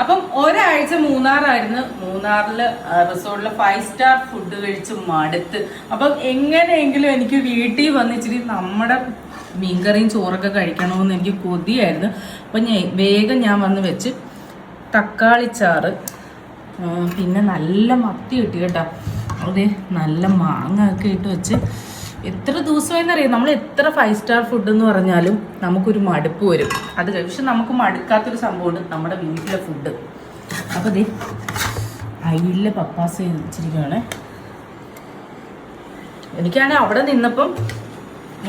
അപ്പം ഒരാഴ്ച മൂന്നാറായിരുന്നു. മൂന്നാറില് റിസോർട്ടില് 5 star food കഴിച്ച് മടുത്ത്. അപ്പം എങ്ങനെയെങ്കിലും എനിക്ക് വീട്ടിൽ വന്നിച്ചിരി നമ്മുടെ മീൻകറിയും ചോറൊക്കെ കഴിക്കണമെന്ന് എനിക്ക് കൊതിയായിരുന്നു. അപ്പം വേഗം ഞാൻ വന്ന് വെച്ച് തക്കാളിച്ചാറ്, പിന്നെ നല്ല മത്തി കിട്ടി കേട്ടോ. അതെ, നല്ല മാങ്ങ ഒക്കെ ഇട്ട് വെച്ച് എത്ര ദിവസമായെന്നറിയാം. നമ്മൾ എത്ര 5 സ്റ്റാർ ഫുഡ് എന്ന് പറഞ്ഞാലും നമുക്കൊരു മടുപ്പ് വരും. അത് പക്ഷെ നമുക്ക് മടുക്കാത്തൊരു സംഭവമാണ് നമ്മുടെ വീട്ടിലെ ഫുഡ്. അപ്പോൾ ദേ അയില പപ്പാസ് വെച്ചിരിക്കുകയാണ്. എനിക്കാണെങ്കിൽ അവിടെ നിന്നപ്പം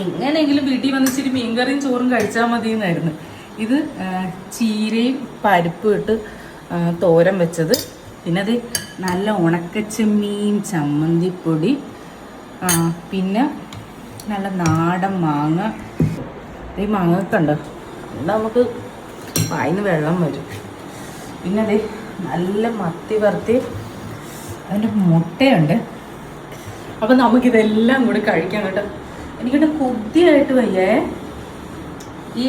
എങ്ങനെയെങ്കിലും വീട്ടിൽ വന്നിച്ചിരി മീൻകറിയും ചോറും കഴിച്ചാൽ മതി എന്നായിരുന്നു. ഇത് ചീരയും പരിപ്പും ഇട്ട് തോരൻ വെച്ചത്. പിന്നെ അത് നല്ല ഉണക്കച്ചെമ്മീൻ ചമ്മന്തിപ്പൊടി, പിന്നെ നല്ല നാടൻ മാങ്ങ. ഈ മാങ്ങ കണ്ടോ, നമുക്ക് വായിന്ന് വെള്ളം വരും. പിന്നെ അത് നല്ല മത്തി വറുത്തി, അതിൻ്റെ മുട്ടയുണ്ട്. അപ്പം നമുക്കിതെല്ലാം കൂടി കഴിക്കാം കേട്ടോ. എനിക്കിട്ട് കൊതിയായിട്ട് വയ്യേ. ഈ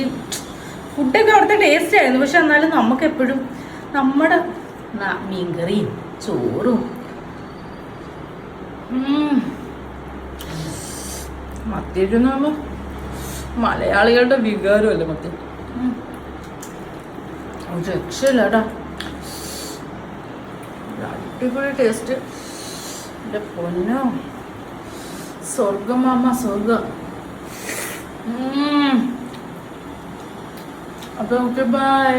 ഫുഡൊക്കെ അവിടുത്തെ ടേസ്റ്റ് ആയിരുന്നു, പക്ഷെ എന്നാലും നമുക്ക് എപ്പോഴും നമ്മുടെ മീൻകറിയും ചോറും മത്തിയൊക്കെ ആകുമ്പോൾ മലയാളികളുടെ വികാരമല്ലേ മത്തി. രക്ഷയില്ല കേട്ടോ, അടിപൊളി ടേസ്റ്റ്. എൻ്റെ പൊന്നോ, സ്വർഗം മാമ, സ്വർഗം. അപ്പോൾ ഓക്കെ, ബൈ.